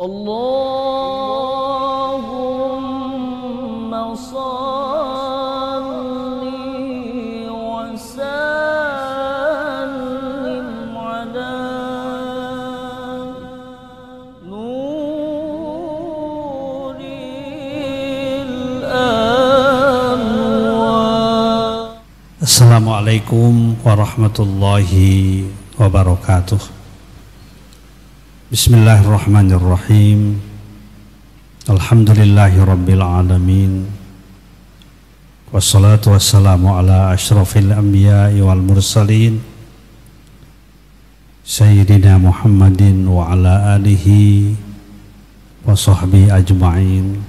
Allahumma salli wa sallim ala nuril anwar. Assalamualaikum warahmatullahi wabarakatuh. Bismillahirrahmanirrahim. Alhamdulillahi rabbil alamin. Wassalatu wassalamu ala ashrafil anbiya'i wal mursalin Sayyidina Muhammadin wa ala alihi wa sahbihi ajma'in.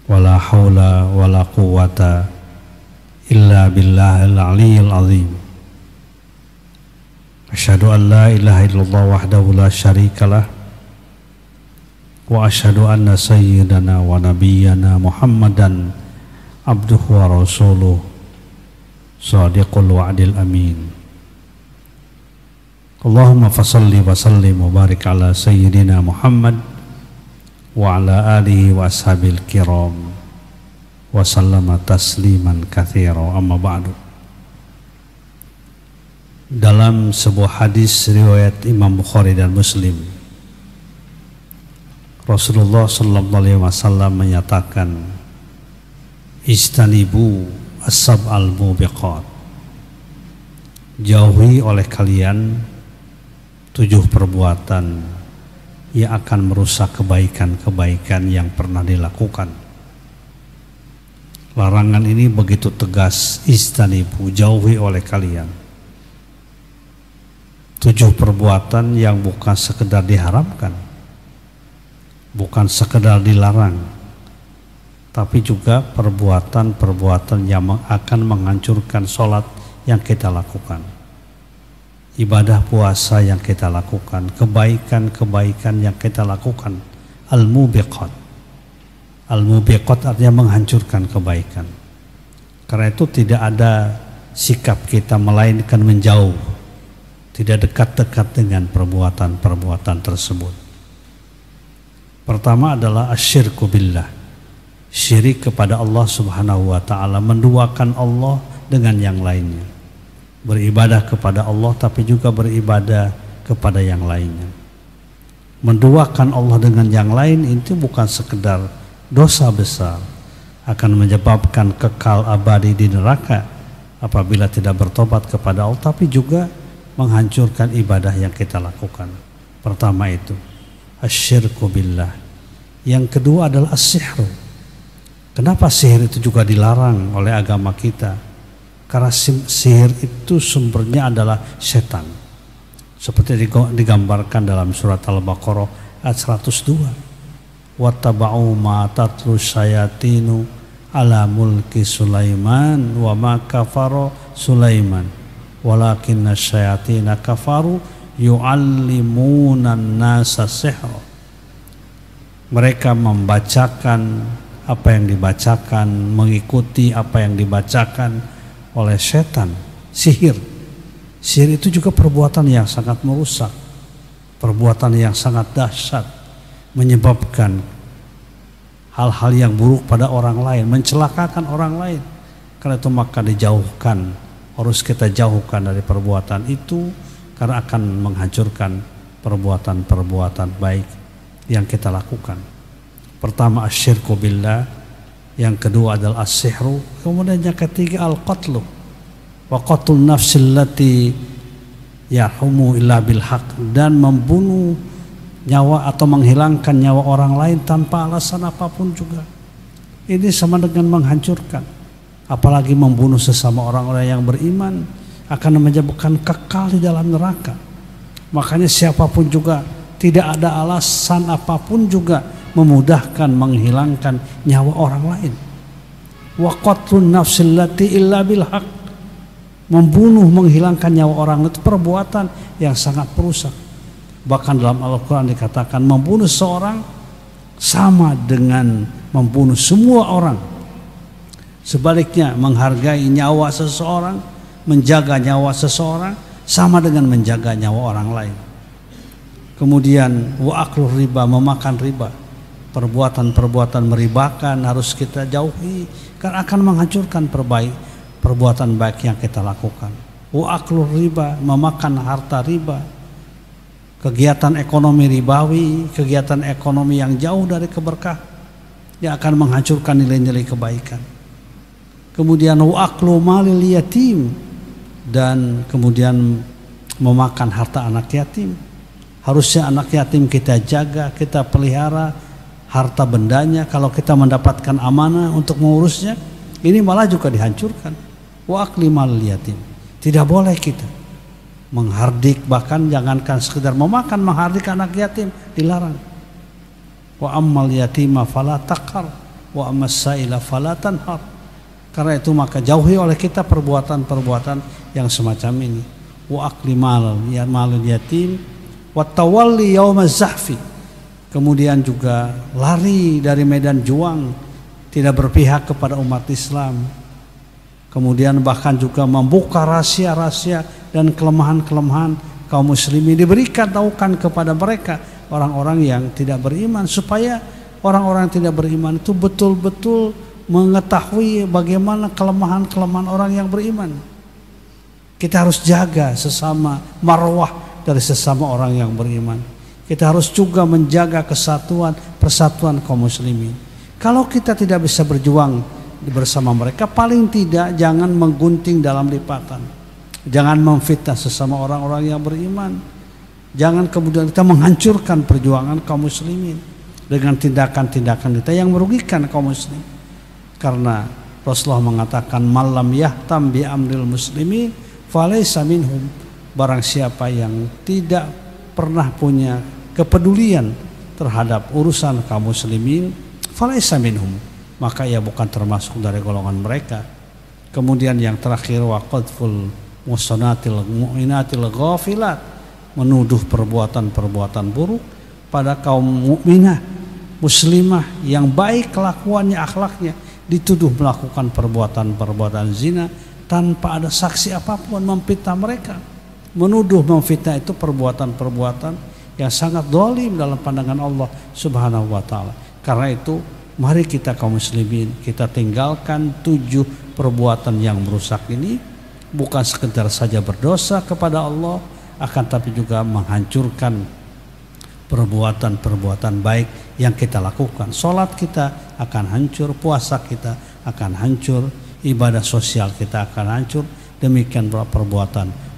Wala hawla wala quwwata illa billahil aliyyil azim. Asyhadu an la ilaha illallah wahdahu la syarikalah wa asyhadu anna sayyidana wa nabiyyana Muhammadan abduhu wa rasuluh shadiqul wa'dil amin. Allahumma fasalli wa sallim wa barik ala sayyidina Muhammad wa ala alihi wa ashabil kiram wa sallama tasliman katsira, amma ba'du. Dalam sebuah hadis riwayat Imam Bukhari dan Muslim, Rasulullah sallallahu alaihi wasallam menyatakan, "Istanibu as-sab'al mubiqat." Jauhi oleh kalian 7 perbuatan yang akan merusak kebaikan-kebaikan yang pernah dilakukan. Larangan ini begitu tegas, istanibu, jauhi oleh kalian. 7 perbuatan yang bukan sekedar diharamkan, bukan sekedar dilarang, tapi juga perbuatan-perbuatan yang akan menghancurkan sholat yang kita lakukan, ibadah puasa yang kita lakukan, kebaikan-kebaikan yang kita lakukan. Al-mubiqat. Al-mubiqat artinya menghancurkan kebaikan. Karena itu tidak ada sikap kita melainkan menjauh, tidak dekat-dekat dengan perbuatan-perbuatan tersebut. Pertama adalah asyirku billah, syirik kepada Allah subhanahu wa ta'ala, menduakan Allah dengan yang lainnya, beribadah kepada Allah tapi juga beribadah kepada yang lainnya. Menduakan Allah dengan yang lain itu bukan sekedar dosa besar, akan menyebabkan kekal abadi di neraka apabila tidak bertobat kepada Allah, tapi juga menghancurkan ibadah yang kita lakukan. Pertama itu asyirku billah. Yang kedua adalah as-sihru. Kenapa sihir itu juga dilarang oleh agama kita? Karena sihir itu sumbernya adalah setan, seperti digambarkan dalam surat Al-Baqarah ayat 102. Wattaba'u ma tatlu syayatinu ala mulki Sulaiman wa ma kafara Sulaiman walakinna syayatina kafaru yu'allimuna nasa sihra. Mereka membacakan apa yang dibacakan, mengikuti apa yang dibacakan oleh setan, sihir. Sihir itu juga perbuatan yang sangat merusak, perbuatan yang sangat dahsyat, menyebabkan hal-hal yang buruk pada orang lain, mencelakakan orang lain. Karena itu maka dijauhkan, harus kita jauhkan dari perbuatan itu, karena akan menghancurkan perbuatan-perbuatan baik yang kita lakukan. Pertama asyirku billah, yang kedua adalah as-sihru, kemudian yang ketiga al-qatlu wa qatlun nafsil lati yahumu illa bil haq, dan membunuh nyawa atau menghilangkan nyawa orang lain tanpa alasan apapun juga. Ini sama dengan menghancurkan. Apalagi membunuh sesama orang-orang yang beriman akan menyebabkan kekal di dalam neraka. Makanya siapapun juga, tidak ada alasan apapun juga memudahkan menghilangkan nyawa orang lain. Wa qatlun nafsil lati illa bil haq. Membunuh, menghilangkan nyawa orang itu perbuatan yang sangat perusak. Bahkan dalam Al-Quran dikatakan membunuh seorang sama dengan membunuh semua orang. Sebaliknya, menghargai nyawa seseorang, menjaga nyawa seseorang sama dengan menjaga nyawa orang lain. Kemudian wa aklu riba, memakan riba. Perbuatan-perbuatan meribakan harus kita jauhi karena akan menghancurkan perbuatan baik yang kita lakukan. Wa aklu riba, memakan harta riba. Kegiatan ekonomi ribawi, kegiatan ekonomi yang jauh dari keberkah yang akan menghancurkan nilai-nilai kebaikan. Kemudian wa aklu malil yatim, dan kemudian memakan harta anak yatim. Harusnya anak yatim kita jaga, kita pelihara harta bendanya. Kalau kita mendapatkan amanah untuk mengurusnya, ini malah juga dihancurkan. Wa akli malil yatim, tidak boleh kita menghardik, bahkan jangankan sekedar memakan, menghardik anak yatim dilarang. Wa ammal yatima fala taqhar wa ammas saila fala tanhar. Karena itu maka jauhi oleh kita perbuatan-perbuatan yang semacam ini. Wa akli malil yatim wa tawalli yaumaz zahfi. Kemudian juga lari dari medan juang, tidak berpihak kepada umat Islam. Kemudian bahkan juga membuka rahasia-rahasia dan kelemahan-kelemahan kaum muslimin, diberikan tahukan kepada mereka orang-orang yang tidak beriman, supaya orang-orang yang tidak beriman itu betul-betul mengetahui bagaimana kelemahan-kelemahan orang yang beriman. Kita harus jaga sesama marwah dari sesama orang yang beriman. Kita harus juga menjaga kesatuan, persatuan kaum muslimin. Kalau kita tidak bisa berjuang bersama mereka, paling tidak jangan menggunting dalam lipatan. Jangan memfitnah sesama orang-orang yang beriman. Jangan kemudian kita menghancurkan perjuangan kaum muslimin dengan tindakan-tindakan kita yang merugikan kaum muslim. Karena Rasulullah mengatakan malam yahtam bi amril muslimin falaysa minhum. Barang siapa yang tidak pernah punya kepedulian terhadap urusan kaum muslimin, falaysa minhum, maka ia bukan termasuk dari golongan mereka. Kemudian yang terakhir wa qadful musanatil mu'minatil ghafilat, menuduh perbuatan-perbuatan buruk pada kaum mukminah muslimah yang baik kelakuannya, akhlaknya, dituduh melakukan perbuatan-perbuatan zina tanpa ada saksi apapun, memfitnah mereka. Menuduh, memfitnah itu perbuatan-perbuatan yang sangat zalim dalam pandangan Allah Subhanahu wa taala. Karena itu mari kita kaum muslimin, kita tinggalkan 7 perbuatan yang merusak ini. Bukan sekedar saja berdosa kepada Allah, akan tapi juga menghancurkan perbuatan-perbuatan baik yang kita lakukan. Salat kita akan hancur, puasa kita akan hancur, ibadah sosial kita akan hancur. Demikian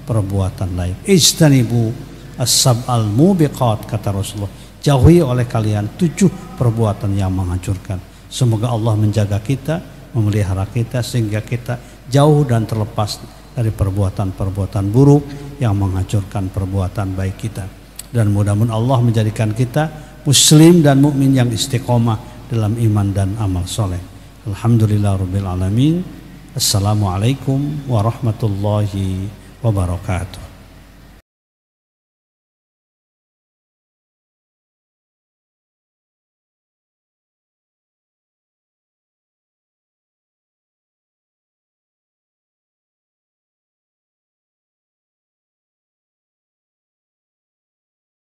perbuatan lain. Ijtanibu as-sab'al mubiqat, kata Rasulullah. Jauhi oleh kalian 7 perbuatan yang menghancurkan. Semoga Allah menjaga kita, memelihara kita sehingga kita jauh dan terlepas dari perbuatan-perbuatan buruk yang menghancurkan perbuatan baik kita. Dan mudah-mudahan Allah menjadikan kita muslim dan mukmin yang istiqomah dalam iman dan amal soleh. Alhamdulillahirabbil alamin. Assalamualaikum warahmatullahi wabarakatuh.